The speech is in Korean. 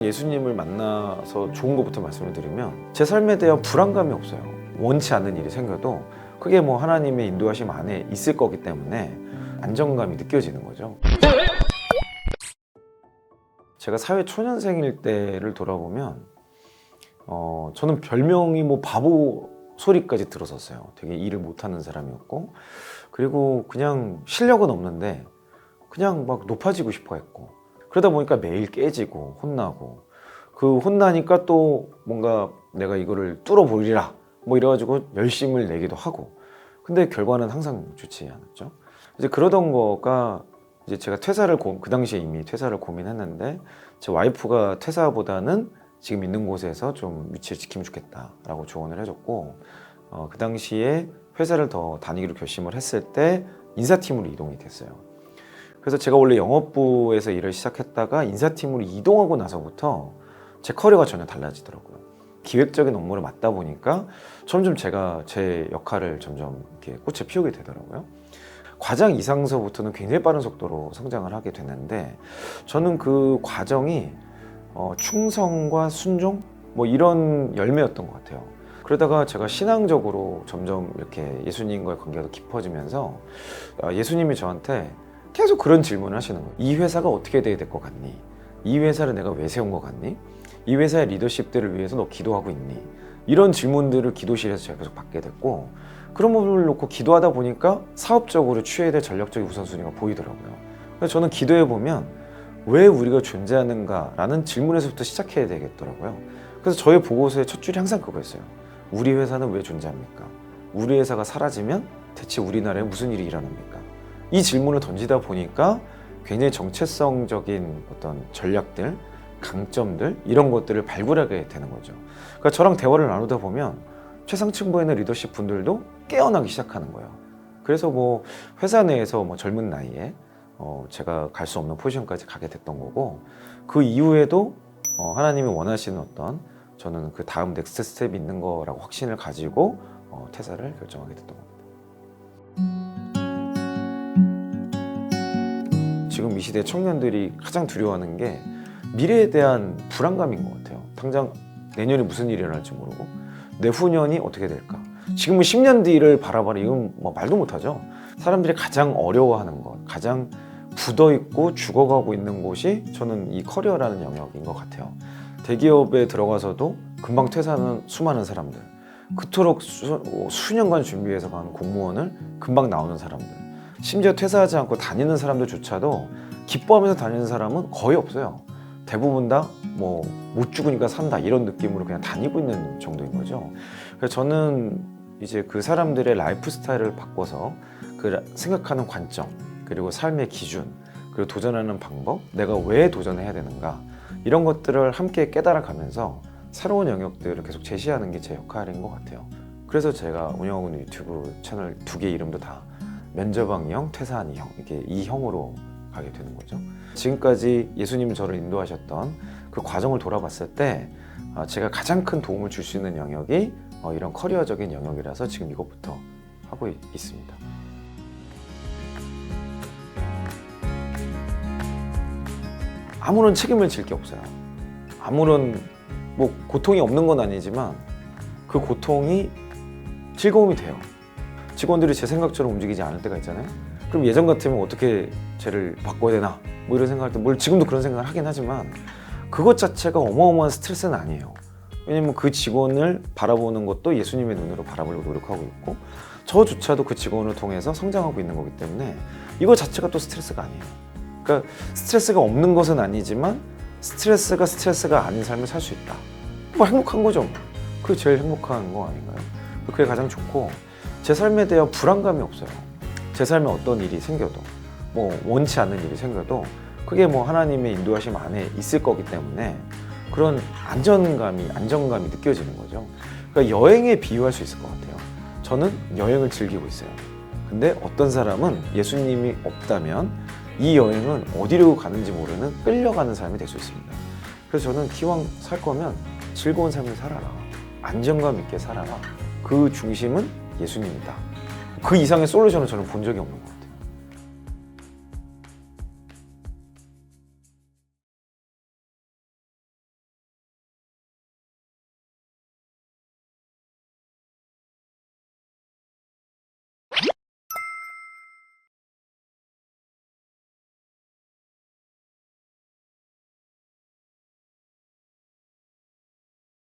예수님을 만나서 좋은 것부터 말씀을 드리면 제 삶에 대한 불안감이 없어요. 원치 않는 일이 생겨도 그게 뭐 하나님의 인도하심 안에 있을 거기 때문에 안정감이 느껴지는 거죠. 제가 사회 초년생일 때를 돌아보면 저는 별명이 뭐 바보 소리까지 들었었어요. 되게 일을 못하는 사람이었고, 그리고 그냥 실력은 없는데 그냥 막 높아지고 싶어 했고, 그러다 보니까 매일 깨지고 혼나고, 그 혼나니까 또 뭔가 내가 이거를 뚫어보리라 뭐 이래가지고 열심을 내기도 하고, 근데 결과는 항상 좋지 않았죠. 이제 그러던 거가 이제 제가 그 당시에 이미 퇴사를 고민했는데, 제 와이프가 퇴사보다는 지금 있는 곳에서 좀 위치를 지키면 좋겠다라고 조언을 해줬고, 그 당시에 회사를 더 다니기로 결심을 했을 때 인사팀으로 이동이 됐어요. 그래서 제가 원래 영업부에서 일을 시작했다가 인사팀으로 이동하고 나서부터 제 커리어가 전혀 달라지더라고요. 기획적인 업무를 맡다 보니까 점점 제가 제 역할을 점점 이렇게 꽃을 피우게 되더라고요. 과장 이상서부터는 굉장히 빠른 속도로 성장을 하게 됐는데, 저는 그 과정이 충성과 순종 뭐 이런 열매였던 것 같아요. 그러다가 제가 신앙적으로 점점 이렇게 예수님과의 관계가 더 깊어지면서 예수님이 저한테 계속 그런 질문을 하시는 거예요. 이 회사가 어떻게 돼야 될 것 같니? 이 회사를 내가 왜 세운 것 같니? 이 회사의 리더십들을 위해서 너 기도하고 있니? 이런 질문들을 기도실에서 제가 계속 받게 됐고, 그런 부분을 놓고 기도하다 보니까 사업적으로 취해야 될 전략적인 우선순위가 보이더라고요. 그래서 저는 기도해 보면 왜 우리가 존재하는가라는 질문에서부터 시작해야 되겠더라고요. 그래서 저의 보고서의 첫 줄이 항상 그거였어요. 우리 회사는 왜 존재합니까? 우리 회사가 사라지면 대체 우리나라에 무슨 일이 일어납니까? 이 질문을 던지다 보니까 굉장히 정체성적인 어떤 전략들, 강점들 이런 것들을 발굴하게 되는 거죠. 그러니까 저랑 대화를 나누다 보면 최상층부에 있는 리더십 분들도 깨어나기 시작하는 거예요. 그래서 뭐 회사 내에서 뭐 젊은 나이에 제가 갈 수 없는 포지션까지 가게 됐던 거고, 그 이후에도 하나님이 원하시는 어떤, 저는 그 다음 넥스트 스텝이 있는 거라고 확신을 가지고 퇴사를 결정하게 됐던 겁니다. 지금 이 시대 청년들이 가장 두려워하는 게 미래에 대한 불안감인 것 같아요. 당장 내년에 무슨 일이 일어날지 모르고, 내후년이 어떻게 될까? 지금은 10년 뒤를 바라봐라, 이건 뭐 말도 못하죠. 사람들이 가장 어려워하는 것, 가장 굳어있고 죽어가고 있는 곳이 저는 이 커리어라는 영역인 것 같아요. 대기업에 들어가서도 금방 퇴사하는 수많은 사람들, 그토록 수년간 준비해서 간 공무원을 금방 나오는 사람들, 심지어 퇴사하지 않고 다니는 사람들조차도 기뻐하면서 다니는 사람은 거의 없어요. 대부분 다 뭐 못 죽으니까 산다 이런 느낌으로 그냥 다니고 있는 정도인 거죠. 그래서 저는 이제 그 사람들의 라이프 스타일을 바꿔서 그 생각하는 관점, 그리고 삶의 기준, 그리고 도전하는 방법, 내가 왜 도전해야 되는가, 이런 것들을 함께 깨달아가면서 새로운 영역들을 계속 제시하는 게 제 역할인 것 같아요. 그래서 제가 운영하고 있는 유튜브 채널 2개 이름도 다 면접왕 형, 퇴사한 형, 이렇게 이 형으로 가게 되는 거죠. 지금까지 예수님이 저를 인도하셨던 그 과정을 돌아봤을 때 제가 가장 큰 도움을 줄 수 있는 영역이 이런 커리어적인 영역이라서 지금 이것부터 하고 있습니다. 아무런 책임을 질 게 없어요. 아무런 뭐 고통이 없는 건 아니지만 그 고통이 즐거움이 돼요. 직원들이 제 생각처럼 움직이지 않을 때가 있잖아요. 그럼 예전 같으면 어떻게 쟤를 바꿔야 되나 뭐 이런 생각할 때, 뭘 지금도 그런 생각을 하긴 하지만 그것 자체가 어마어마한 스트레스는 아니에요. 왜냐면 그 직원을 바라보는 것도 예수님의 눈으로 바라보려고 노력하고 있고, 저조차도 그 직원을 통해서 성장하고 있는 거기 때문에 이거 자체가 또 스트레스가 아니에요. 그러니까 스트레스가 없는 것은 아니지만 스트레스가 아닌 삶을 살 수 있다. 뭐 행복한 거죠. 그게 제일 행복한 거 아닌가요? 그게 가장 좋고, 제 삶에 대한 불안감이 없어요. 제 삶에 어떤 일이 생겨도, 뭐 원치 않는 일이 생겨도 그게 뭐 하나님의 인도하심 안에 있을 거기 때문에 그런 안정감이 느껴지는 거죠. 그러니까 여행에 비유할 수 있을 것 같아요. 저는 여행을 즐기고 있어요. 근데 어떤 사람은 예수님이 없다면 이 여행은 어디로 가는지 모르는 끌려가는 삶이 될 수 있습니다. 그래서 저는 기왕 살 거면 즐거운 삶을 살아라, 안정감 있게 살아라, 그 중심은 예수님이다. 그 이상의 솔루션을 저는 본 적이 없는 거예요.